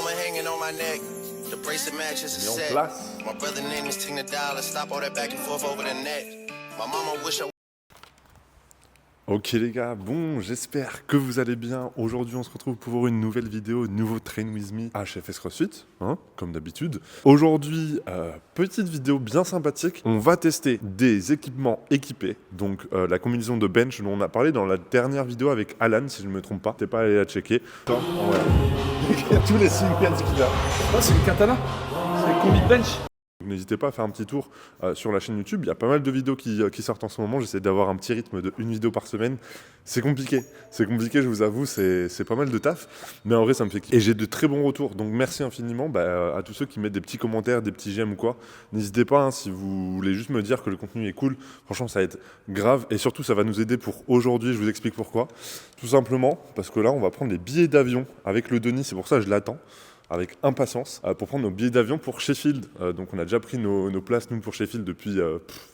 diamond hanging on my neck. The bracelet match is a set. My brother name is Tina Dollar. Stop all that back and forth over the net. My mama wish I. Ok les gars, bon, j'espère que vous allez bien. Aujourd'hui, on se retrouve pour une nouvelle vidéo, nouveau Train With Me à HFS CrossFit, hein, comme d'habitude. Aujourd'hui, petite vidéo bien sympathique. On va tester des équipements équipés, donc la combinaison de bench dont on a parlé dans la dernière vidéo avec Alan, si je ne me trompe pas. T'es pas allé la checker. Attends, ouais. Tous les signes qu'il a. Oh, c'est le katana, c'est le combi bench. N'hésitez pas à faire un petit tour sur la chaîne YouTube. Il y a pas mal de vidéos qui sortent en ce moment. J'essaie d'avoir un petit rythme de une vidéo par semaine. C'est compliqué, je vous avoue, c'est pas mal de taf. Mais en vrai, ça me fait kiffer. Et j'ai de très bons retours. Donc merci infiniment à tous ceux qui mettent des petits commentaires, des petits j'aime ou quoi. N'hésitez pas, hein, si vous voulez juste me dire que le contenu est cool. Franchement, ça va être grave. Et surtout, ça va nous aider pour aujourd'hui. Je vous explique pourquoi. Tout simplement parce que là, on va prendre les billets d'avion avec le Denis. C'est pour ça que je l'attends avec impatience pour prendre nos billets d'avion pour Sheffield. Donc on a déjà pris nos places, nous, pour Sheffield depuis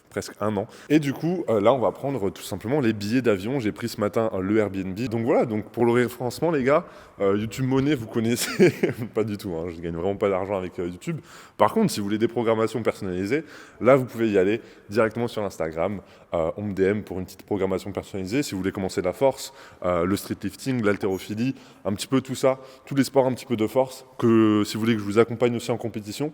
presque un an. Et du coup, là, on va prendre tout simplement les billets d'avion. J'ai pris ce matin le Airbnb. Donc voilà, donc pour le référencement, les gars, YouTube Money, vous connaissez pas du tout. Hein, je gagne vraiment pas d'argent avec YouTube. Par contre, si vous voulez des programmations personnalisées, là, vous pouvez y aller directement sur Instagram. On me DM pour une petite programmation personnalisée. Si vous voulez commencer la force, le street lifting, l'haltérophilie, un petit peu tout ça, tous les sports un petit peu de force, que si vous voulez que je vous accompagne aussi en compétition,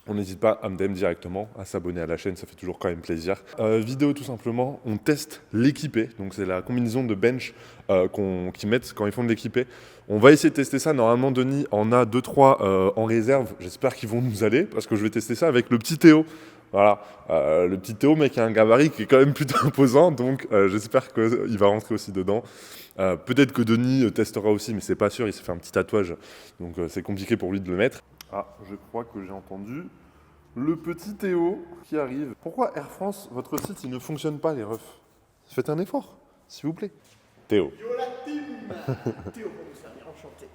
on n'hésite pas à me DM directement, à s'abonner à la chaîne, ça fait toujours quand même plaisir. Vidéo tout simplement, on teste l'équipé, donc c'est la combinaison de bench qu'ils mettent quand ils font de l'équipé. On va essayer de tester ça, normalement Denis en a 2-3 en réserve, j'espère qu'ils vont nous aller, parce que je vais tester ça avec le petit Théo. Voilà, le petit Théo, mec, a un gabarit qui est quand même plutôt imposant, donc j'espère qu'il va rentrer aussi dedans. Peut-être que Denis testera aussi, mais c'est pas sûr, il s'est fait un petit tatouage, donc c'est compliqué pour lui de le mettre. Ah, je crois que j'ai entendu le petit Théo qui arrive. Pourquoi Air France, votre site, il ne fonctionne pas, les refs? Faites un effort, s'il vous plaît. Théo. Yo la team. Théo pour nous servir, enchanté.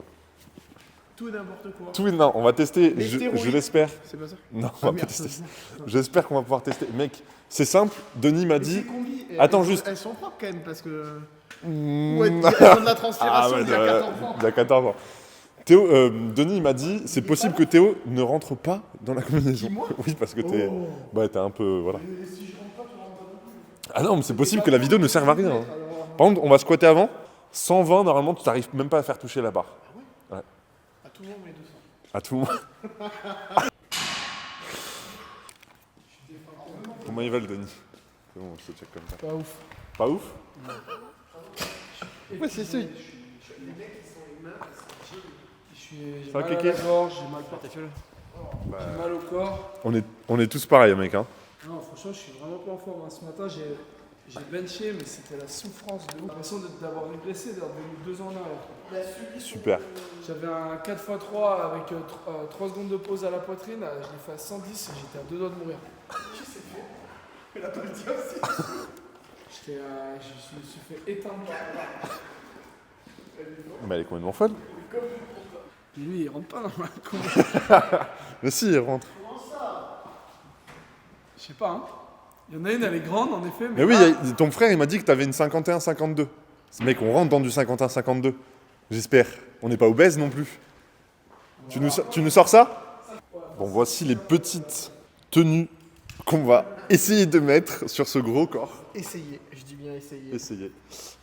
Tout et n'importe quoi. Tout, non, on va tester, je l'espère. C'est pas ça? Non, on va pas tester. J'espère qu'on va pouvoir tester. Mec, c'est simple, Denis m'a dit... Combi, Attends, juste. Elles sont propres quand même parce que... Ouais, elles ont de la transpiration il y a 14 ans. Il y a 14 ans. Théo, Denis m'a dit, c'est possible que Théo ne rentre pas dans la combinaison. Qui, moi? Oui, parce que t'es un peu... Voilà. Mais si je rentre pas, tu rentres pas non plus. Ah non, mais c'est possible que la vidéo ne serve à rien. Hein. Par contre, on va squatter avant. 120, normalement, tu n'arrives même pas à faire toucher la barre. Ah ouais? Ouais. À tout le monde, mais 200. À tout le monde. Comment il va le Denis? C'est bon, je te check comme ça. Pas ouf. Pas ouf? Ouais, c'est ça. Les mecs, ils sont humains, j'ai Ça va, mal à Kéké? la gorge, j'ai mal partout. J'ai mal au corps. On est tous pareils, mec. Hein. Non, franchement, je suis vraiment pas en forme. Hein. Ce matin, j'ai benché, mais c'était la souffrance de ouf. J'ai l'impression d'avoir régressé, d'être venu 2 ans en arrière. Super. J'avais un 4x3 avec 3 secondes de pause à la poitrine. Je l'ai fait à 110 et j'étais à 2 doigts de mourir. Qu'est-ce que c'est fait? Elle a pas le dire aussi. Je me suis fait éteindre. Mais elle est complètement folle. Lui, il rentre pas dans ma Mais si, il rentre. Comment ça? Je sais pas, hein. Il y en a une, elle est grande en effet. Mais oui, ton frère, il m'a dit que t'avais une 51-52. Ce mec, on rentre dans du 51-52. J'espère. On n'est pas obèse non plus. Tu nous sors ça? Bon, voici les petites tenues qu'on va essayer de mettre sur ce gros corps. Essayez, je dis bien essayer. Essayez.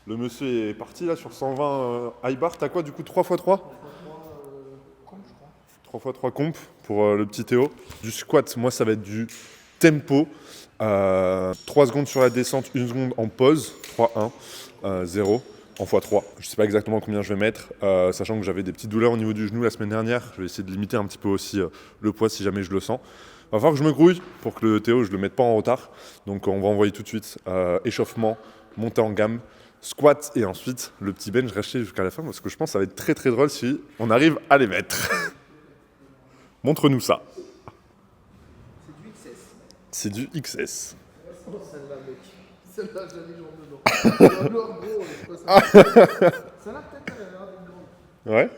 Le monsieur est parti là sur 120 high bar. T'as quoi du coup 3x3? 3x3 comp pour le petit Théo. Du squat, moi ça va être du tempo. 3 secondes sur la descente, 1 seconde en pause. 3-1, 0 en x3. Je sais pas exactement combien je vais mettre, sachant que j'avais des petites douleurs au niveau du genou la semaine dernière. Je vais essayer de limiter un petit peu aussi le poids si jamais je le sens. Va falloir que je me grouille pour que le Théo, je le mette pas en retard. Donc on va envoyer tout de suite échauffement, montée en gamme, squat et ensuite le petit bench resté jusqu'à la fin parce que je pense que ça va être très très drôle si on arrive à les mettre. Montre-nous ça. C'est du XS. Oh, celle-là, mec. Celle-là, j'ai les jambes dedans. Alors, gros, c'est pas ça. Celle-là, peut-être, elle a l'air d'être grande. Ouais.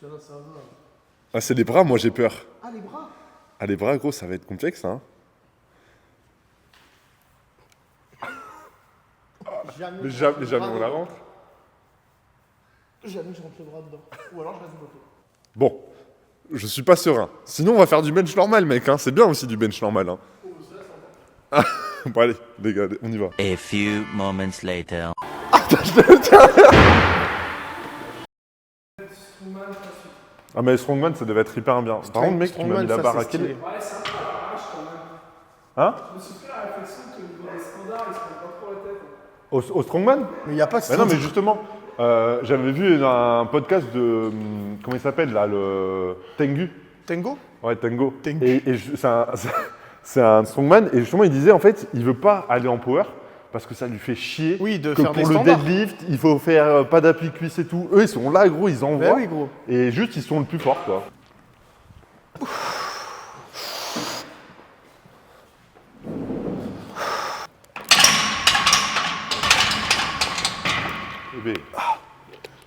Celle-là, ça va. Ah, c'est les bras, moi j'ai peur. Ah, les bras? Ah, les bras, gros, ça va être complexe, hein. Mais jamais on la rentre. Jamais je rentre le bras dedans. Ou alors je reste bloqué. Bon, je suis pas serein. Sinon, on va faire du bench normal, mec. Hein. C'est bien aussi du bench normal. Hein. Ah, bon, allez, les gars, on y va. A few moments later. Ah, mais Strongman, ça devait être hyper bien. Par contre, mec, tu m'as mis la barre à quel... Ouais, c'est un peu à l'arrache quand même. Hein? Je me suis fait la réflexion que niveau des standards, ils se prennent pas trop la tête. Au Strongman? Mais il n'y a pas de Bah non, mais justement, j'avais vu un podcast de... comment il s'appelle, là, le... Tengu. Tango. Ouais, Tango. Tengu. Et c'est un strongman, et justement, il disait, en fait, il veut pas aller en power, parce que ça lui fait chier. Oui, de que faire pour des le standards. deadlift, il faut faire pas d'appui cuisse et tout. Eux, ils sont là, gros, ils envoient. Bah oui, gros. Et juste, ils sont le plus forts, quoi. Bébé,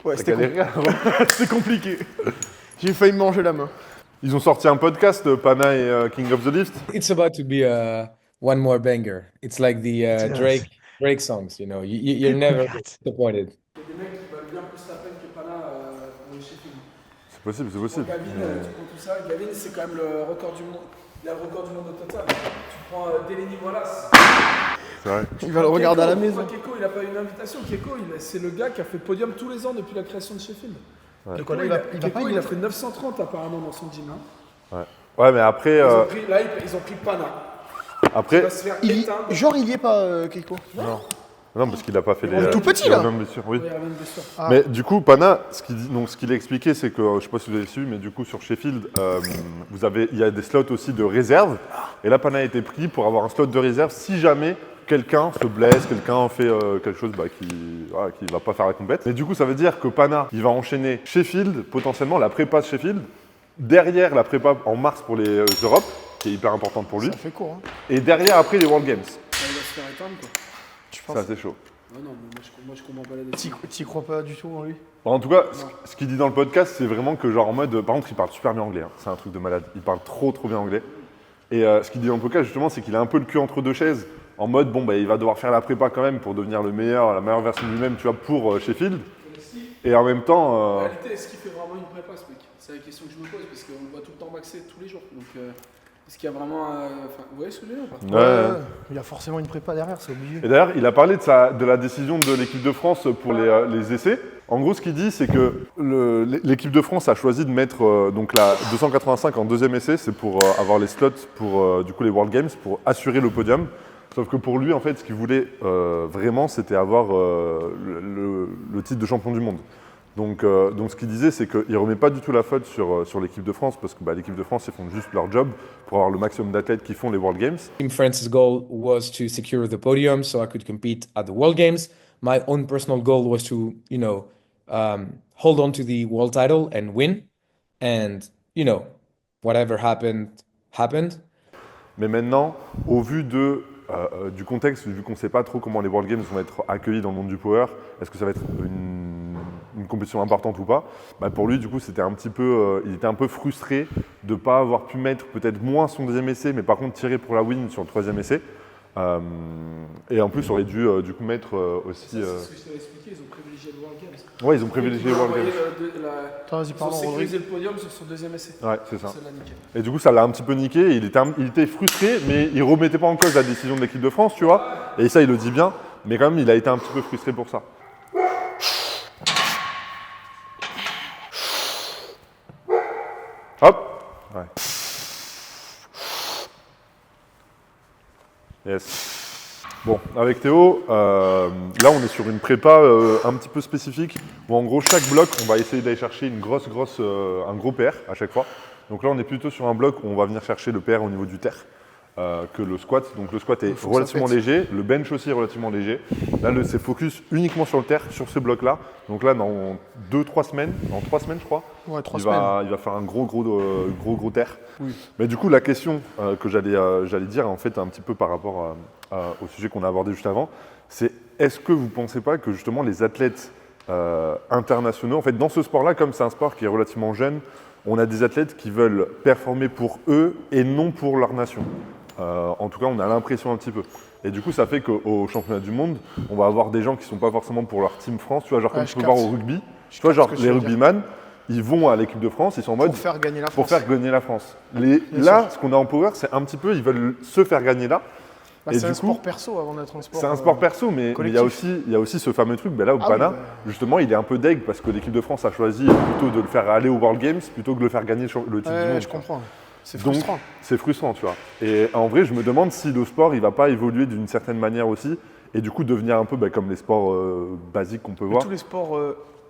Ouais, t'as c'était galéré avant. c'est compliqué. J'ai failli me manger la main. Ils ont sorti un podcast, Pana et King of the Lift. It's about to be one more banger. It's like the Drake songs, you know. You're never disappointed. Il y a des mecs qui valent bien plus la peine que pas là pour les Sheffield. C'est possible, c'est possible. Gavin, tu prends tout ça. Gavin, c'est quand même le record du monde. Il a le record du monde au total. Tu prends Delaney Wallace. C'est vrai. Il va le regarder à la Keko, maison. Keko, il n'a pas eu une invitation. Keko, c'est le gars qui a fait podium tous les ans depuis la création de Sheffield. Ouais. Keko, Là, il a pas une autre. fait 930 apparemment dans son gym. Hein. Ouais, mais après, Ils ont pris, là, ils ont pris Pana. Il après, va se faire Il y... éteindre. Genre, il y est pas, Keiko. non, parce qu'il a pas fait les. est tout petit, il a là. même blessure, oui. Il y a même des sorts. Ah. Mais du coup, Pana, ce qu'il a expliqué, c'est que, je sais pas si vous avez su, mais du coup, sur Sheffield, il y a des slots aussi de réserve. Et là, Pana a été pris pour avoir un slot de réserve si jamais quelqu'un se blesse, quelqu'un fait quelque chose qui va pas faire la compète. Mais du coup, ça veut dire que Pana, il va enchaîner Sheffield, potentiellement la prépa de Sheffield, derrière la prépa en mars pour les Europes, qui est hyper importante pour lui, Ça fait court, hein. et derrière après les World Games. Il va se faire éteindre quoi. Tu C'est penses assez chaud. Ah non, mais moi je comprends pas la décision. T'y crois pas du tout en lui? En tout cas, ce qu'il dit dans le podcast, c'est vraiment que genre en mode... Par contre, il parle super bien anglais, hein. C'est un truc de malade. Il parle trop bien anglais. Et ce qu'il dit dans le podcast, justement, c'est qu'il a un peu le cul entre deux chaises. En mode, bon, bah, il va devoir faire la prépa quand même pour devenir la meilleure version de lui-même, tu vois, pour Sheffield. Et en même En temps... réalité, est-ce qu'il fait vraiment une prépa ce mec? C'est la question que je me pose parce qu'on le voit tout le temps maxer tous les jours. Donc est-ce qu'il y a vraiment... vous voyez ce que je veux dire ou pas? ouais. Il y a forcément une prépa derrière, c'est obligé. Et d'ailleurs, il a parlé de la décision de l'équipe de France pour les essais. En gros, ce qu'il dit, c'est que l'équipe de France a choisi de mettre donc la 285 en deuxième essai, c'est pour avoir les slots pour du coup les World Games, pour assurer le podium. Sauf que pour lui, en fait, ce qu'il voulait vraiment, c'était avoir le titre de champion du monde. Donc ce qu'il disait, c'est qu'il ne remet pas du tout la faute sur l'équipe de France, parce que l'équipe de France, ils font juste leur job pour avoir le maximum d'athlètes qui font les World Games. Team France's goal was to secure the podium so I could compete at the World Games. My own personal goal was to, hold on to the world title and win. And, whatever happened, happened. Mais maintenant, au vu du contexte, vu qu'on ne sait pas trop comment les World Games vont être accueillis dans le monde du power, est-ce que ça va être une compétition importante ou pas, pour lui, du coup, il était un peu frustré de ne pas avoir pu mettre peut-être moins son deuxième essai, mais par contre tirer pour la win sur le troisième essai. Et en plus, aurait dû du coup mettre aussi... C'est ce que je t'avais expliqué, ils ont privilégié le World Games. Ouais, ils ont privilégié les World Games. Attends, vas-y, Ils ont pardon, sécurisé le podium sur son deuxième essai. Ouais, c'est ça. Ça l'a niqué. Et du coup, ça l'a un petit peu niqué. Il était frustré, mais il remettait pas en cause la décision de l'équipe de France, tu vois. Et ça, il le dit bien. Mais quand même, il a été un petit peu frustré pour ça. Hop. Ouais. Yes. Bon, avec Théo, là, on est sur une prépa un petit peu spécifique, où en gros, chaque bloc, on va essayer d'aller chercher un gros PR à chaque fois. Donc là, on est plutôt sur un bloc où on va venir chercher le PR au niveau du terre que le squat. Donc le squat est relativement léger, le bench aussi est relativement léger. Là, c'est focus uniquement sur le terre, sur ce bloc-là. Donc là, dans 3 semaines, je crois, Ouais, 3 semaines. il va faire un gros terre. Oui. Mais du coup, la question que j'allais dire, en fait, un petit peu par rapport au sujet qu'on a abordé juste avant, c'est est-ce que vous ne pensez pas que justement les athlètes internationaux, en fait, dans ce sport-là, comme c'est un sport qui est relativement jeune, on a des athlètes qui veulent performer pour eux et non pour leur nation. En tout cas, on a l'impression un petit peu. Et du coup, ça fait qu'au championnat du monde, on va avoir des gens qui ne sont pas forcément pour leur team France, tu vois, genre comme tu peux voir au rugby. Tu vois, genre les rugbyman, ils vont à l'équipe de France, ils sont en mode Pour faire gagner la pour France. faire gagner la France. Là, ce qu'on a en Power, c'est un petit peu, ils veulent se faire gagner là. Bah, et c'est du un coup, sport perso avant d'être un sport. c'est un sport perso, mais collectif. il y a aussi ce fameux truc, ben là, au Ah Pana, oui, bah. justement, il est un peu deg parce que l'équipe de France a choisi plutôt de le faire aller aux World Games plutôt que de le faire gagner sur le titre du monde. Je quoi. comprends. C'est Donc, frustrant. c'est frustrant, tu vois. Et en vrai, je me demande si le sport, il va pas évoluer d'une certaine manière aussi, et du coup devenir un peu comme les sports basiques qu'on peut voir. Tous les sports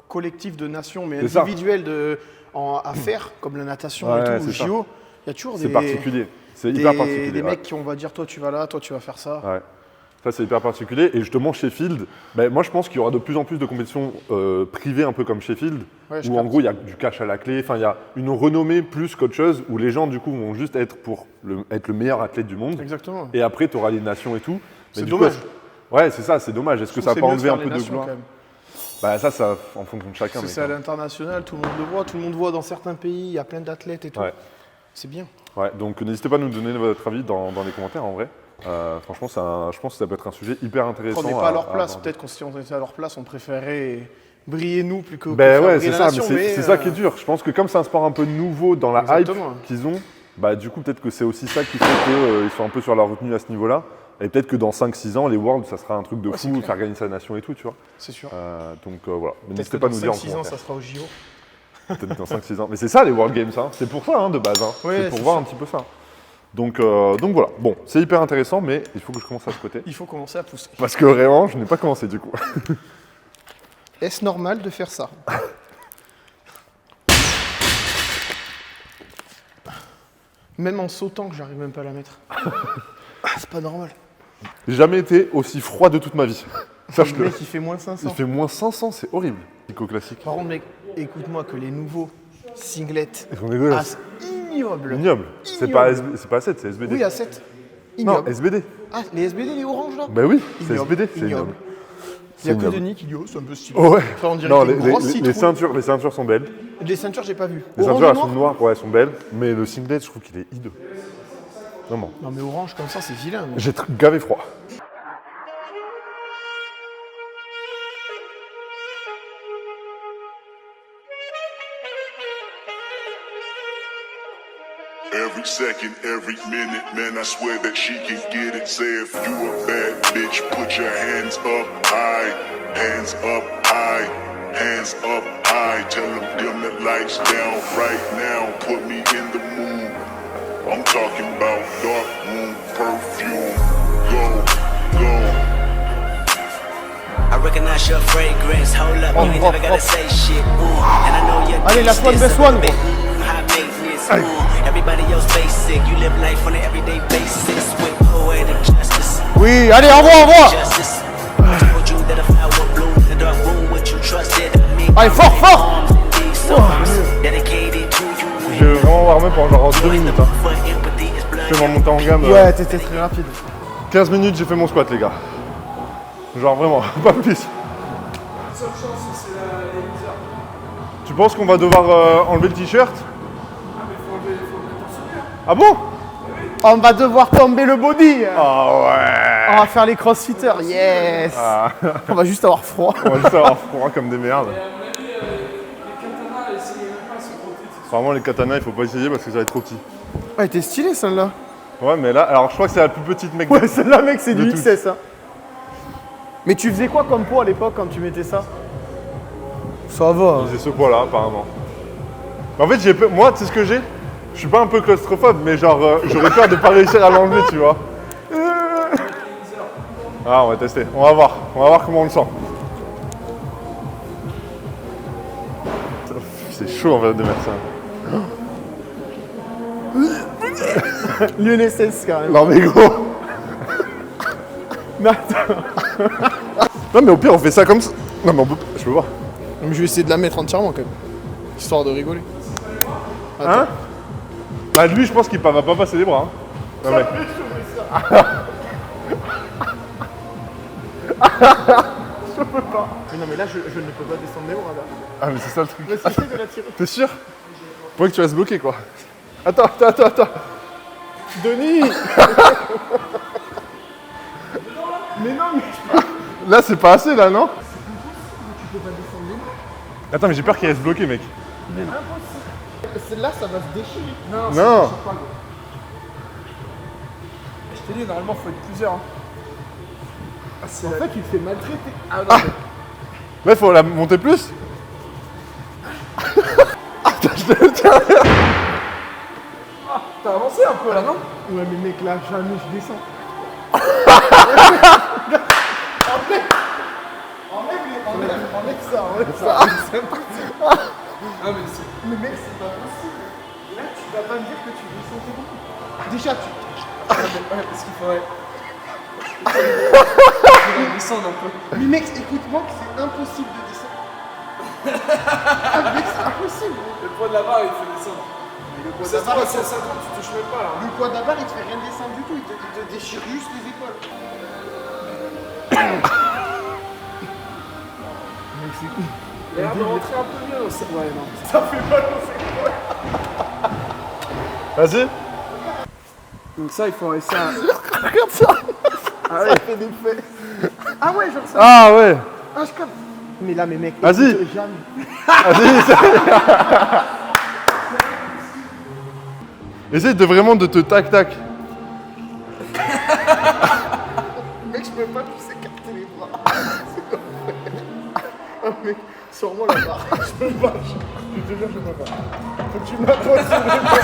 collectifs de nation, mais C'est ça. individuels à faire, comme la natation Ouais, et tout, ou c'est ça. JO, il y a toujours C'est particulier. C'est hyper particulier. des ouais. mecs qui on va dire toi tu vas là, toi tu vas faire ça. Ouais. Ça, c'est hyper particulier. Et justement, Sheffield, moi, je pense qu'il y aura de plus en plus de compétitions privées, un peu comme Sheffield, Ouais, je où en capte. gros, il y a du cash à la clé. Enfin, il y a une renommée plus qu'autre chose, où les gens, du coup, vont juste être pour être le meilleur athlète du monde. Exactement. Et après, tu auras les nations et tout. Mais C'est du coup, dommage. ouais, c'est ça, c'est dommage. Est-ce que ça va pas enlever un peu de gloire? Bah, ça, en fonction de chacun. Parce que mec, c'est à hein. l'international, tout le monde le voit, tout le monde voit dans certains pays, il y a plein d'athlètes et tout. Ouais. C'est bien. Ouais, donc n'hésitez pas à nous donner votre avis dans les commentaires, en vrai. Franchement, je pense que ça peut être un sujet hyper intéressant. On n'est pas à leur place, aborder. peut-être que si on était à leur place, on préférait briller nous plus que Ben faire ouais, briller c'est la ça, nation, mais c'est ça qui est dur. Je pense que comme c'est un sport un peu nouveau dans la Exactement. hype qu'ils ont, bah du coup peut-être que c'est aussi ça qui fait qu'ils sont un peu sur la retenue à ce niveau-là. Et peut-être que dans 5-6 ans, les Worlds, ça sera un truc de Ouais, c'est fou, clair. faire gagner sa nation et tout, tu vois. C'est sûr. Donc voilà, mais Peut-être n'hésitez que pas à dans nous dire en 5-6 ans, commentaire. ça sera au JO. Peut-être dans 5-6 ans. Mais c'est ça les World Games, hein. C'est pour ça de base. Hein. Ouais, c'est pour c'est voir sûr. un petit peu ça. Donc voilà, bon, c'est hyper intéressant, mais il faut que je commence à ce côté. Il faut commencer à pousser. Parce que vraiment, je n'ai pas commencé du coup. Est-ce normal de faire ça? Même en sautant, que j'arrive même pas à la mettre. C'est pas normal. J'ai jamais été aussi froid de toute ma vie. Le Sache-le. mec, il fait moins 500. Il fait moins 500, c'est horrible. Psycho classique. Par contre, mec, écoute-moi que les nouveaux singlets Ils sont dégueulasses. ignobles. Ignoble. C'est pas, c'est pas 7, c'est SBD. Oui, à 7. non, Ignoble. SBD. Ah, les SBD, les oranges là? Ben oui, c'est Ignoble. SBD, c'est Ignoble. ignoble. Il y a C'est que ignoble. Denis qui dit oh, c'est un peu stylé. Oh ouais. Enfin, on dirait Non, une grosse citrouille. les ceintures sont belles. Les ceintures, j'ai pas vu. Les Orange ceintures, et elles sont noir noires, ouais, elles sont belles. Mais le singlet, je trouve qu'il est hideux. Vraiment. Non, mais orange comme ça, c'est vilain. mais- J'ai gavé froid. Every second, every minute, man, I swear that she can get it. Say if you a bad bitch, put your hands up high, hands up high, hands up high. Tell them dim the lights down right now, put me in the mood. I'm talking about dark room perfume. Go, go. I recognize your fragrance. Hold up, you ain't never gotta say shit. Ooh, and I know you're Allez, lâche-moi le best one, gros. high maintenance. Ooh, everybody else basic. You live life on an everyday basis with poetic justice. Oui, allez, au revoir, au revoir. Justice. I told you that if I were blue in the dark room, would you trust it? Allez, fort, fort. Dedicated to you. Je vais vraiment warm up pendant genre 2 minutes. Hein. For empathy is blood. Je fais mon montée en gamme. Ouais, t'étais très rapide. 15 minutes, j'ai fait mon squat, les gars. Genre vraiment, pas plus. La seule chance, c'est les misères. Tu penses qu'on va devoir enlever le t-shirt? Ah, mais faut le mettre en souvenir. Ah bon? On va devoir tomber le body. Ah ouais. On va faire les crossfitters, yes. On va juste avoir froid. On va juste avoir froid comme des merdes. Et à mon avis, les katanas, essayez même pas, c'est trop petit. Vraiment, les katanas, il faut pas essayer parce que ça va être trop petit. Ouais, t'es stylé celle-là. Ouais, mais là, alors je crois que c'est la plus petite mec. Ouais, celle-là, mec, c'est du De toutes. XS. Hein. Mais tu faisais quoi comme poids à l'époque quand tu mettais ça? Ça va. J'ai ce poids-là, apparemment. En fait, j'ai peur. Moi, tu sais ce que j'ai? Je suis pas un peu claustrophobe, mais genre, j'aurais peur de pas réussir à l'enlever, tu vois. Ah, on va tester. On va voir comment on le sent. C'est chaud en fait de mettre ça. L'UNSS quand même. Non mais gros. Mais attends. Non mais au pire on fait ça comme ça. Non mais on peut... Je peux voir. Mais je vais essayer de la mettre entièrement quand même. Histoire de rigoler. Hein? Bah lui je pense qu'il va pas passer les bras. Hein. Non, mais... Mais non, mais là, je ne peux pas descendre les bras là. Ah mais c'est ça le truc. Vas-y, essaye de la tirer. T'es sûr? Pour que tu restes bloqué quoi. Attends. Denis. Mais non, mais Là c'est pas assez là non? Attends mais j'ai peur qu'il reste bloqué mec. Mais impossible. Celle-là, ça va se déchirer. Non, Non. ça marche pas, gros. Je t'ai dit, normalement, faut être plusieurs. Hein. Ah, en fait, tu te fais maltraiter. Ah non, Mais faut la monter plus. Attends, je te tiens. t'as avancé un peu là, non? Ouais, mais mec, là, jamais je descends. Enlève ça. Ah, mais c'est. Mais mec, c'est pas possible. Là, tu vas pas me dire que tu descends tes bras. Déjà, tu. Ah, mais ouais, parce qu'il faudrait. Il faut descendre un peu. Mais mec, écoute-moi que c'est impossible de descendre. Ah, mec, c'est impossible. Le poids de la barre, il fait descendre. Le poids Ça se d'abord, trouve, c'est 50, tu touches même pas là. le poids d'abord, il te fait rien descendre du tout. Il te déchire juste les épaules. Mec, c'est cool. Il a l'air de rentrer un peu mieux. Ouais, non. Ça fait mal aux épaules. Vas-y. Donc, ça, il faudrait ça. Regarde ça. Ah ouais. Ça fait des faits. Ah ouais, genre ça. Ah ouais. Ah, je capte. Mais là, mais mec, Vas-y. écoute, jamais. Vas-y. Essaye de vraiment de te tac-tac. Mec, je peux pas plus écarter les bras. C'est comme Ah mec, sors-moi la barre. Je peux pas. Je te jure, je peux pas. Faut que tu m'accroches sur le bras.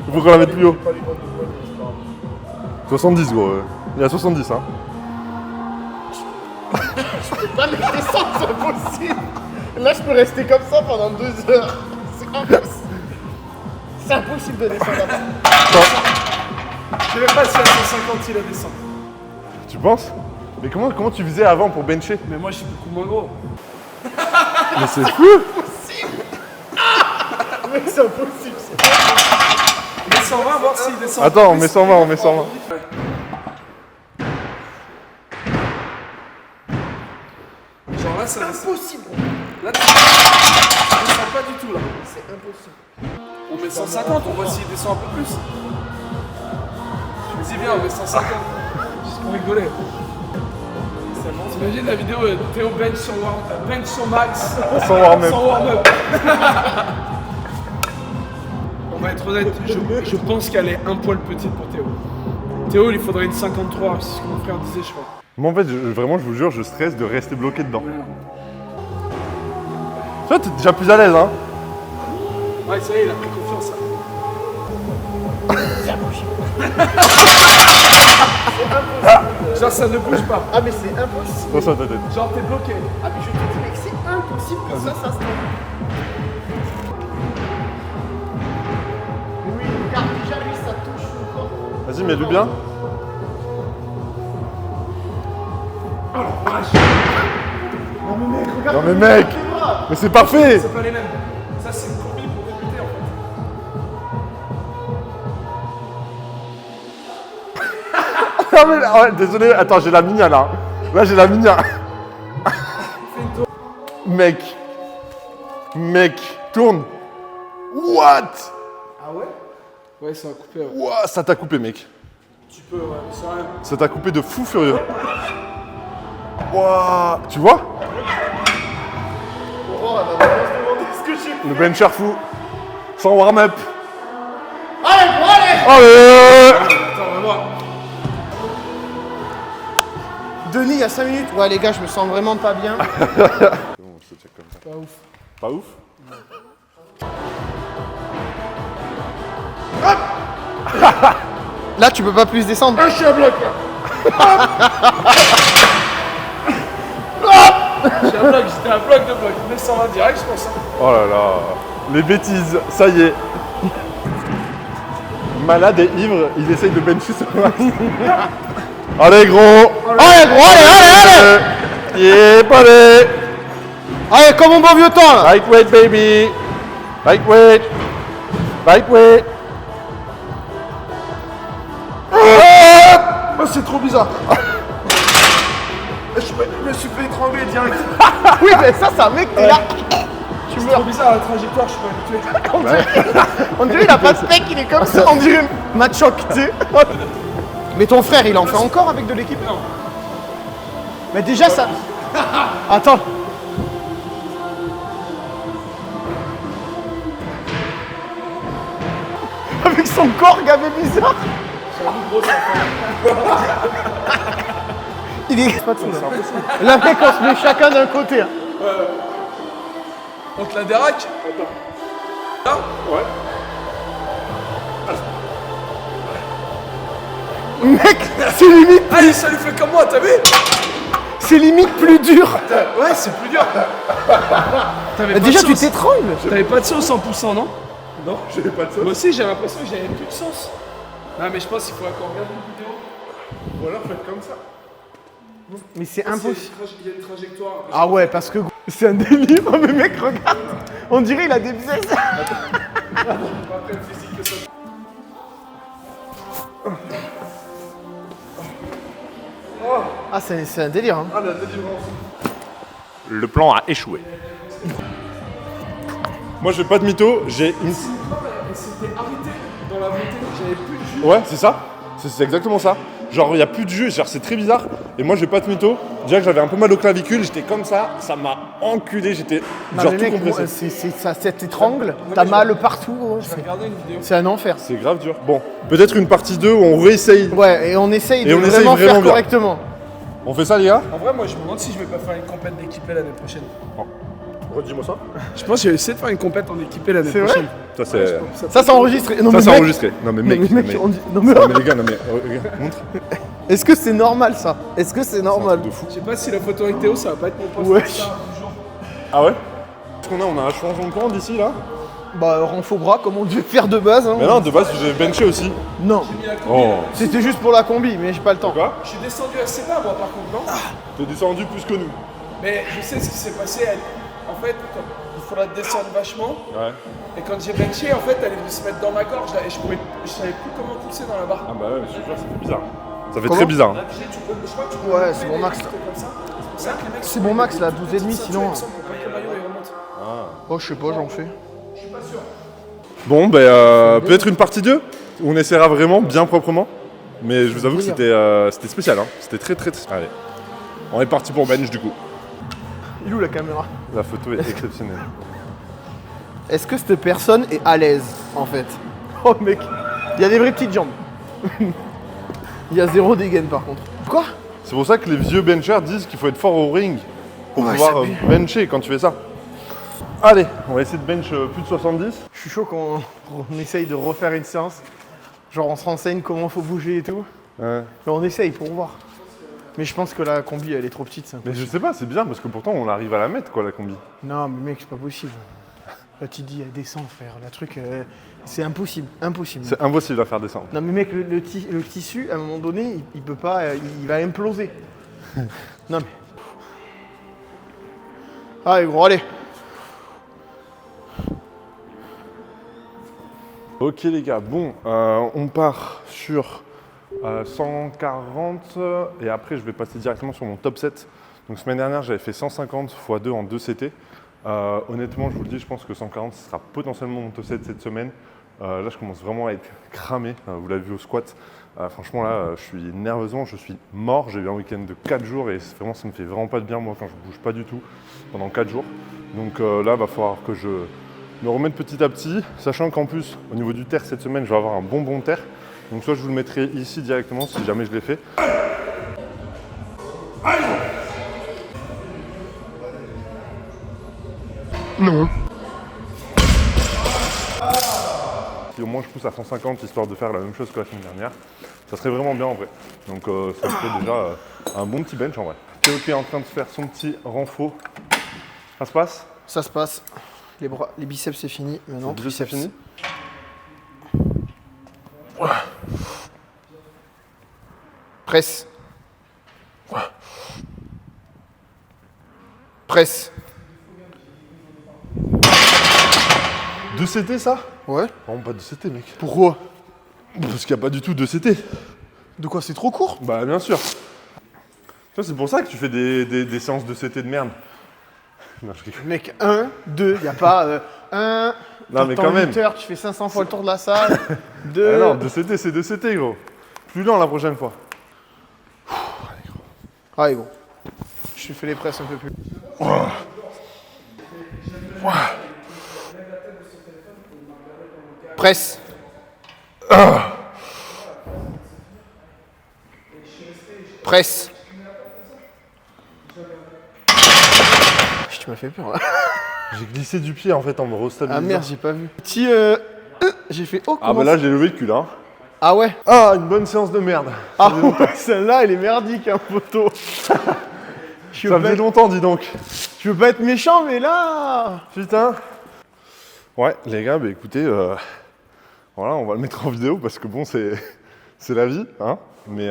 Il faut qu'on la mette plus haut. Pas les bandes de poids, mais c'est pas grave. 70 gros. Il y a 70 hein. Je peux pas les descendre, c'est impossible. Là, je peux rester comme ça pendant 2 heures. C'est impossible. C'est impossible de descendre là-bas. Je sais même pas si à 150 il a descend. Tu penses? Mais comment tu faisais avant pour bencher? Mais moi, je suis beaucoup moins gros. Mais c'est fou. Mec, c'est impossible. Mais 120, voir s'il descend. Attends, on met 120, on met 120. Ouais. Genre là, ça descend. Impossible. Là, tu descends pas du tout là. C'est impossible. On met 150, on voit s'il descend un peu plus. Je me dis bien, on met 150. Juste pour rigoler. T'imagines la vidéo Théo bench sur max. Sans warm-up. Sans warm-up. On va être honnête, je pense qu'elle est un poil petite pour Théo. Théo, il faudrait une 53, c'est ce que mon frère disait, je crois. Moi en fait, vraiment, je vous jure, je stresse de rester bloqué dedans. Tu vois, t'es déjà plus à l'aise hein. Ouais, ça y est, il a pris confiance. Genre, ça ne bouge pas. Ah, mais c'est impossible. Attention à ta tête. Genre, t'es bloqué. Ah, mais je te dis, mec, c'est impossible que ça se tombe. Oui, regarde, déjà, lui, ça touche son corps. Vas-y, mets-le bien. Non, mais mec, regarde. Non mais mec, tes bras. mais c'est parfait. C'est pas les mêmes. Ça, c'est une combi pour débuter en fait. Ah, mais, ouais, désolé, attends, j'ai la minia là. Là, j'ai la minia. Mec. Mec, tourne. What? Ah ouais? Ouais, ça va couper. Ouais. Ouah, ça t'a coupé, mec. Tu peux, ouais, mais c'est rien. Ça t'a coupé de fou furieux. Ouah, tu vois? Aurore, elle va vraiment se demander ce que j'ai fait. Le bencher fou. Sans warm-up. Allez, bon, allez. Allez! Attends, on va voir. Denis, il y a 5 minutes. Ouais, les gars, je me sens vraiment pas bien. Pas ouf. Pas ouf? Là, tu peux pas plus descendre. Je suis à bloc là. J'étais à bloc de bloc. 920 direct, je pense. Hein. Oh là là. Les bêtises, ça y est. Malade et ivre, il essaye de bencher ce max. Allez gros! Allez, gros, allez. Yep, allez! Allez, comme au bon vieux temps, là. Lightweight baby! Lightweight! Lightweight! Oh, c'est trop bizarre. Je me suis fait étrangler direct. Oui, mais ça, mec, t'es là. Tu C'est meurs. trop bizarre la trajectoire, je suis pas habitué. On dirait il a pas de steak, il est comme ça. On dirait Machoc, tu sais. Mais ton frère, il en fait encore avec de l'équipe? Non. Mais déjà, ça. Attends. Avec son corps gavé bizarre. Il est pas de son. Là, mec, on se met chacun d'un côté. Hein. On te la déraque. Là Mec, c'est limite. Allez, ça lui fait comme moi, t'as vu? C'est limite plus dur. Ouais, c'est plus dur. Déjà, tu t'étrangles. T'avais pas de sauce en poussant, non? Non, j'avais pas de sauce. Moi aussi, j'ai l'impression que j'avais plus de sauce. Non, mais je pense qu'il faut qu'on regarde une vidéo. Ou alors faites comme ça. Mais c'est impossible. Il y a une trajectoire. Ah ouais, parce que c'est un délire. Mais mec, regarde. On dirait il a des pièces. Pas très physique que ça. Ah, c'est un délire. Hein. Ah, la délivrance. Le plan a échoué. Moi, je fais pas de mytho, j'ai une... C'était arrêté dans la montée, j'avais plus de jus. Ouais, c'est ça. C'est exactement ça. Genre, il y a plus de jus, genre, c'est très bizarre. Et moi, j'ai pas de mytho. Déjà que j'avais un peu mal au clavicule, j'étais comme ça m'a enculé, j'étais Non, genre mais tout mec, compressé. ça t'étrangle. T'as mal partout. Gros. J'ai regardé une vidéo. C'est un enfer. C'est grave dur. Bon, peut-être une partie 2 où on réessaye. Ouais, et on essaye de Et on essaye vraiment vraiment faire bien. correctement. On fait ça, les gars? En vrai, moi, je me demande si je vais pas faire une compète d'équipé l'année prochaine. Redis-moi ça. Je pense que je vais essayer de faire une compète en équipé l'année C'est vrai prochaine. Ça, c'est... Ça, c'est enregistré. Non, Ça, mais c'est mec, enregistré. Non, mais mec, non, mais mec, on dit- non, mais- Non, mais les gars, non, mais... regarde, montre. Est-ce que c'est normal ça? Est-ce que c'est normal? De fou. Je sais pas si la photo avec Théo, ça va pas être mon poste. Wesh. Insta du jour. Ah ouais? Qu'est-ce qu'on a? On a un changement de plan d'ici, là? Bah, renfort bras comme on devait faire de base. Hein. Mais non, de base, j'ai benché aussi. Non, J'ai mis la combi. Oh. c'était juste pour la combi, mais j'ai pas le temps. Quoi? Je suis descendu assez bas, moi, par contre, non? T'es descendu plus que nous. Mais je sais ce qui s'est passé. En fait, il faudra descendre vachement. Ouais. Et quand j'ai benché, en elle est venue se mettre dans ma gorge là, et je savais plus comment pousser dans la barre. Ah bah ouais, mais je te jure, ça fait bizarre. Ça fait Comment? très bizarre. Hein. Je crois que tu peux Ouais, lever c'est mon max, les là. trucs comme ça. C'est pour ça que les mecs C'est mon max là, 12,5 sinon. il me semble, pour pas que le maillot il remonte. Oh, je sais pas, j'en fais. Je suis pas sûr. Bon, peut-être une partie 2 où on essaiera vraiment bien proprement. Mais je vous avoue que c'était spécial. Hein. C'était très. Allez. On est parti pour bench du coup. Il est où la caméra? La photo est exceptionnelle. Est-ce que cette personne est à l'aise en fait? Oh mec, il y a des vraies petites jambes. Il y a zéro dégaine par contre. Quoi? C'est pour ça que les vieux benchers disent qu'il faut être fort au ring pour Ouais, pouvoir ça bencher quand tu fais ça. Allez, on va essayer de bench plus de 70. Je suis chaud qu'on essaye de refaire une séance. Genre on se renseigne comment faut bouger et tout. Ouais. Mais on essaye pour voir. Mais je pense que la combi elle est trop petite. Ça. Mais je sais pas, c'est bien parce que pourtant on arrive à la mettre quoi la combi. Non mais mec c'est pas possible. Là tu te dis elle descend frère, le truc c'est impossible, impossible. C'est impossible à faire descendre. Non mais mec le tissu à un moment donné il peut pas, il va imploser. Non mais... Allez gros allez. Ok les gars, bon, on part sur 140 et après je vais passer directement sur mon top 7. Donc semaine dernière j'avais fait 150 x 2 en 2 CT. Honnêtement je vous le dis, je pense que 140 ce sera potentiellement mon top 7 cette semaine. Là je commence vraiment à être cramé, vous l'avez vu au squat. Franchement là je suis nerveusement, je suis mort. J'ai eu un week-end de 4 jours et vraiment, ça me fait vraiment pas de bien moi quand je bouge pas du tout pendant 4 jours. Donc là va falloir que je me remette petit à petit, sachant qu'en plus au niveau du terre cette semaine je vais avoir un bon terre. Donc soit je vous le mettrai ici directement si jamais je l'ai fait. Non. Si au moins je pousse à 150 histoire de faire la même chose que la semaine dernière, ça serait vraiment bien en vrai. Donc ça me fait déjà un bon petit bench en vrai. Théo est en train de faire son petit renfort. Ça se passe? Ça se passe. Les bras, les biceps c'est fini. Maintenant Les biceps, c'est fini. Presse. Presse. 2 CT ça? Ouais. Non pas 2 CT mec. Pourquoi? Parce qu'il n'y a pas du tout 2 CT. De quoi c'est trop court? Bah bien sûr. C'est pour ça que tu fais des séances de CT de merde. Non, je rigole. Mec, 1, 2, y a pas 1. Non, mais quand même. 8 heures, tu fais 500 fois le tour de la salle. 2. Ah non, 2 CT c'est 2 CT gros. Plus lent la prochaine fois. Allez gros. Je fais les presses un peu plus. Presse. Presse. Tu m'as fait peur là. J'ai glissé du pied en fait en me restabilisant. Ah merde, j'ai pas vu. Petit j'ai fait oh Ah bah là j'ai levé le cul hein. Ah ouais. Ah une bonne séance de merde. Ah ouais, celle-là elle est merdique hein photo. Ça faisait longtemps dis donc. Je veux pas être méchant mais là. Putain. Ouais les gars bah écoutez voilà on va le mettre en vidéo parce que bon c'est la vie hein. Mais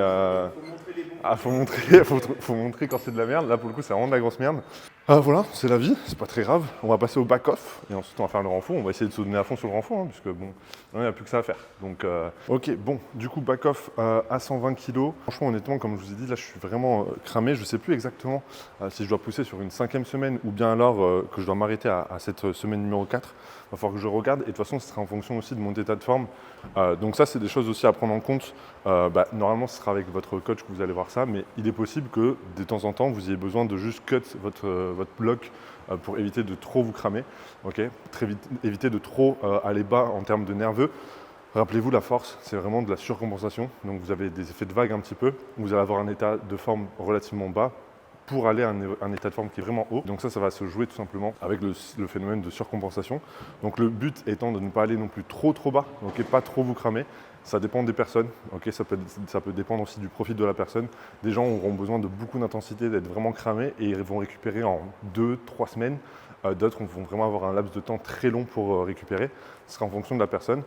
faut montrer quand c'est de la merde. Là pour le coup c'est vraiment de la grosse merde. Voilà, c'est la vie, c'est pas très grave. On va passer au back-off et ensuite on va faire le renfort. On va essayer de se donner à fond sur le renfort, hein, puisque bon, il n'y a plus que ça à faire. Donc, ok, bon, du coup, back-off à 120 kg. Franchement, honnêtement, comme je vous ai dit, là je suis vraiment cramé. Je sais plus exactement si je dois pousser sur une 5e semaine ou bien alors que je dois m'arrêter à cette semaine numéro 4. Il va falloir que je regarde et de toute façon, ce sera en fonction aussi de mon état de forme. Donc, ça, c'est des choses aussi à prendre en compte. Normalement, ce sera avec votre coach que vous allez voir ça, mais il est possible que de temps en temps, vous ayez besoin de juste cut votre bloc pour éviter de trop vous cramer, ok. Très vite, éviter de trop aller bas en termes de nerveux. Rappelez-vous, la force, c'est vraiment de la surcompensation. Donc vous avez des effets de vague un petit peu. Vous allez avoir un état de forme relativement bas pour aller à un état de forme qui est vraiment haut. Donc ça va se jouer tout simplement avec le phénomène de surcompensation. Donc le but étant de ne pas aller non plus trop bas, ok, pas trop vous cramer. Ça dépend des personnes, okay, ça peut dépendre aussi du profil de la personne. Des gens auront besoin de beaucoup d'intensité, d'être vraiment cramés et ils vont récupérer en 2-3 semaines. D'autres vont vraiment avoir un laps de temps très long pour récupérer. Ce sera en fonction de la personne.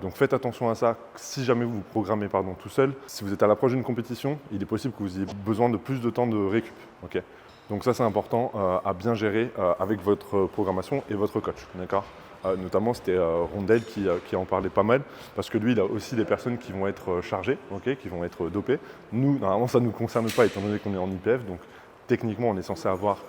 Donc faites attention à ça. Si jamais vous vous programmez tout seul, si vous êtes à l'approche d'une compétition, il est possible que vous ayez besoin de plus de temps de récup. Okay. Donc ça c'est important à bien gérer avec votre programmation et votre coach. D'accord. Notamment c'était Rondel qui en parlait pas mal parce que lui il a aussi des personnes qui vont être chargées, okay, qui vont être dopées. Nous normalement ça ne nous concerne pas étant donné qu'on est en IPF, donc techniquement on est censé avoir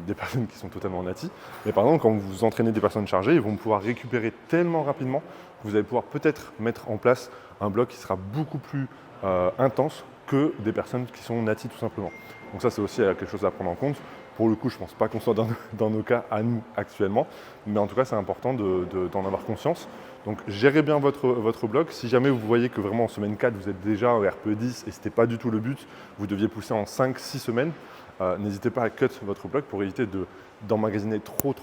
des personnes qui sont totalement natis. Mais par exemple quand vous entraînez des personnes chargées, ils vont pouvoir récupérer tellement rapidement que vous allez pouvoir peut-être mettre en place un bloc qui sera beaucoup plus intense que des personnes qui sont natis tout simplement. Donc ça c'est aussi quelque chose à prendre en compte. Pour le coup, je ne pense pas qu'on soit dans nos cas à nous actuellement, mais en tout cas, c'est important d'en avoir conscience. Donc, gérez bien votre bloc. Si jamais vous voyez que vraiment en semaine 4, vous êtes déjà en RPE10 et ce n'était pas du tout le but, vous deviez pousser en 5-6 semaines, n'hésitez pas à cut votre bloc pour éviter d'emmagasiner trop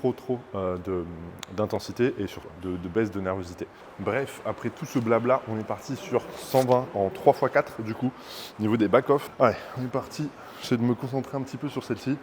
d'intensité et de baisse de nervosité. Bref, après tout ce blabla, on est parti sur 120 en 3x4 du coup, au niveau des back-off. Ouais, on est parti. J'essaie de me concentrer un petit peu sur celle-ci.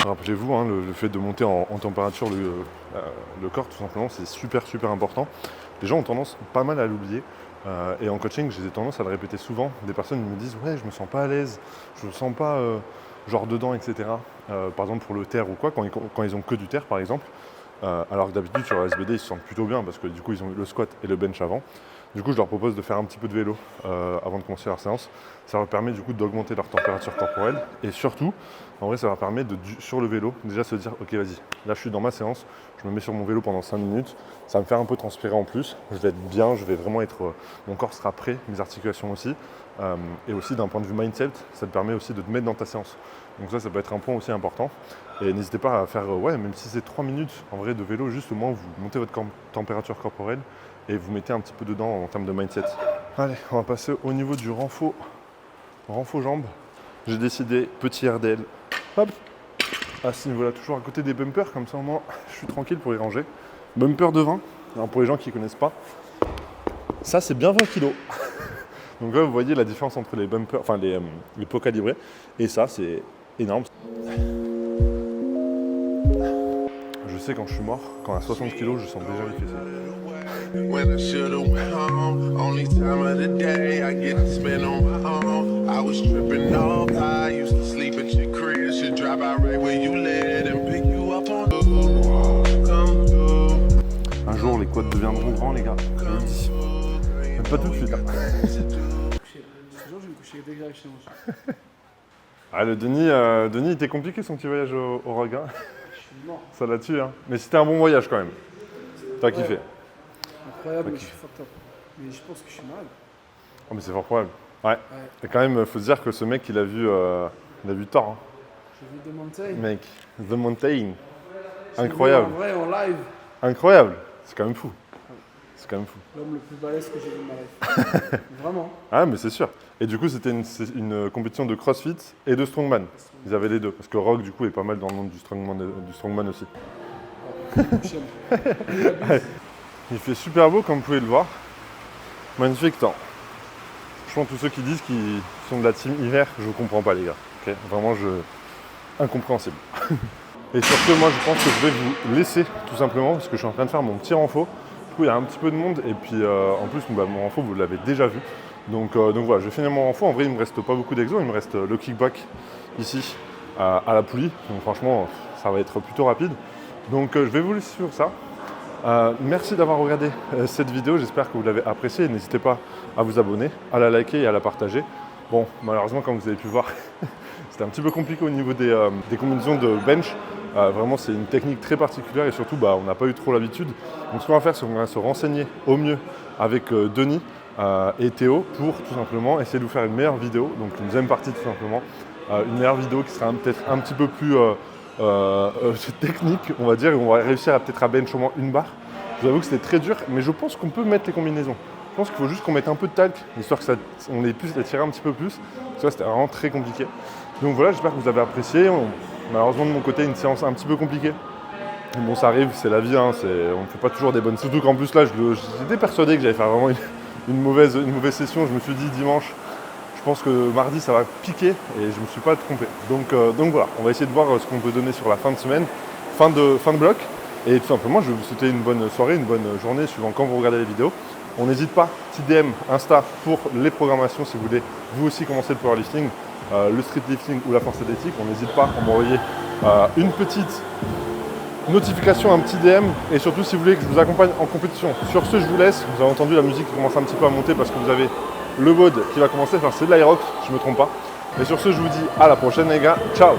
Rappelez-vous, hein, le fait de monter en température le corps, tout simplement, c'est super important. Les gens ont tendance pas mal à l'oublier. Et en coaching, j'ai tendance à le répéter souvent. Des personnes me disent « Ouais, je me sens pas à l'aise, je me sens pas genre dedans, etc. » Par exemple, pour le terre ou quoi, quand ils ont que du terre, par exemple. Alors que d'habitude, sur la SBD, ils se sentent plutôt bien parce que du coup, ils ont le squat et le bench avant. Du coup, je leur propose de faire un petit peu de vélo avant de commencer leur séance. Ça leur permet du coup d'augmenter leur température corporelle. Et surtout, en vrai, ça leur permet sur le vélo, déjà se dire « Ok, vas-y, là je suis dans ma séance, je me mets sur mon vélo pendant 5 minutes. Ça va me faire un peu transpirer en plus. Je vais être bien, je vais vraiment être... mon corps sera prêt, mes articulations aussi. Et aussi d'un point de vue mindset, ça te permet aussi de te mettre dans ta séance. Donc ça peut être un point aussi important. Et n'hésitez pas à faire, même si c'est 3 minutes en vrai de vélo, juste au moins vous montez votre température corporelle et vous mettez un petit peu dedans en termes de mindset. Allez, on va passer au niveau du renfort jambes. J'ai décidé petit RDL, hop, à ce niveau-là, toujours à côté des bumpers, comme ça au moins je suis tranquille pour y ranger. Bumper de 20, alors pour les gens qui ne connaissent pas, ça c'est bien 20 kg. Donc là vous voyez la différence entre les bumpers, enfin les pots calibrés, et ça c'est énorme. Je sais quand je suis mort, quand à 60 kg, je sens déjà les fessées. When I should've went home, only time of the day I get to spend on my own. I was tripping off, I used to sleep at your crib, should drive out right where you live and pick you up on come through. Un jour, les quads deviendront grands, les gars. Je vous le dis. Même pas tout de suite. Hein. Ce jour, je vais me coucher dès que j'arrive chez moi. Ah, le Denis, il était compliqué son petit voyage au Rogue. Hein. Je suis mort. Ça l'a tué. Hein. Mais c'était un bon voyage quand même. T'as kiffé. Incroyable, mais je suis fucked up. Mais je pense que je suis malade. Oh, mais c'est fort probable. Ouais. Ouais. Et quand même, faut se dire que ce mec, il a vu Thor. Hein. J'ai vu The Mountain. Mec, The Mountain. J'ai vu Incroyable. En vrai, en live, Incroyable. C'est quand même fou. C'est quand même fou. l'homme le plus balèze que j'ai vu de ma life. Vraiment. Ah, mais c'est sûr. Et du coup, c'était une compétition de CrossFit et de Strongman. Ils avaient les deux. Parce que Rock, du coup, est pas mal dans le monde du Strongman aussi. J'aime. Il fait super beau, comme vous pouvez le voir. Magnifique temps. Franchement, tous ceux qui disent qu'ils sont de la team hiver, je comprends pas, les gars. Okay, vraiment, incompréhensible. Et sur ce, moi, je pense que je vais vous laisser, tout simplement, parce que je suis en train de faire mon petit renfo. Du coup, il y a un petit peu de monde, et puis en plus, bah, mon renfo, vous l'avez déjà vu. Donc voilà, je vais finir mon renfo. En vrai, il me reste pas beaucoup d'exos, il me reste le kickback ici, à la poulie. Donc franchement, ça va être plutôt rapide. Donc je vais vous laisser sur ça. Merci d'avoir regardé cette vidéo, j'espère que vous l'avez appréciée. N'hésitez pas à vous abonner, à la liker et à la partager. Bon, malheureusement, comme vous avez pu voir, c'était un petit peu compliqué au niveau des combinaisons de bench. Vraiment, c'est une technique très particulière et surtout, on n'a pas eu trop l'habitude. Donc ce qu'on va faire, c'est qu'on va se renseigner au mieux avec Denis et Théo pour tout simplement essayer de vous faire une meilleure vidéo. Donc une deuxième partie tout simplement. Une meilleure vidéo qui sera peut-être un petit peu plus technique, on va dire, et on va réussir à peut-être à bench au moins une barre. Je vous avoue que c'était très dur, mais je pense qu'on peut mettre les combinaisons. Je pense qu'il faut juste qu'on mette un peu de talc, histoire que on ait pu tirer un petit peu plus. Tu vois, c'était vraiment très compliqué. Donc voilà, j'espère que vous avez apprécié. Malheureusement, de mon côté, une séance un petit peu compliquée. Mais bon, ça arrive, c'est la vie, hein, on ne fait pas toujours des bonnes. Surtout qu'en plus, là, j'étais persuadé que j'allais faire vraiment une mauvaise session. Je me suis dit dimanche, je pense que mardi, ça va piquer et je ne me suis pas trompé. Donc voilà, on va essayer de voir ce qu'on peut donner sur la fin de semaine, fin de bloc. Et tout simplement, je vais vous souhaiter une bonne soirée, une bonne journée, suivant quand vous regardez les vidéos. On n'hésite pas, petit DM, Insta pour les programmations si vous voulez vous aussi commencer le powerlifting, le streetlifting ou la force athlétique. On n'hésite pas à m'envoyer une petite notification, un petit DM et surtout si vous voulez que je vous accompagne en compétition. Sur ce, je vous laisse. Vous avez entendu la musique qui commence un petit peu à monter parce que vous avez le WOD qui va commencer. Enfin, c'est de l'Aerox, je ne me trompe pas. Et sur ce, je vous dis à la prochaine les gars. Ciao!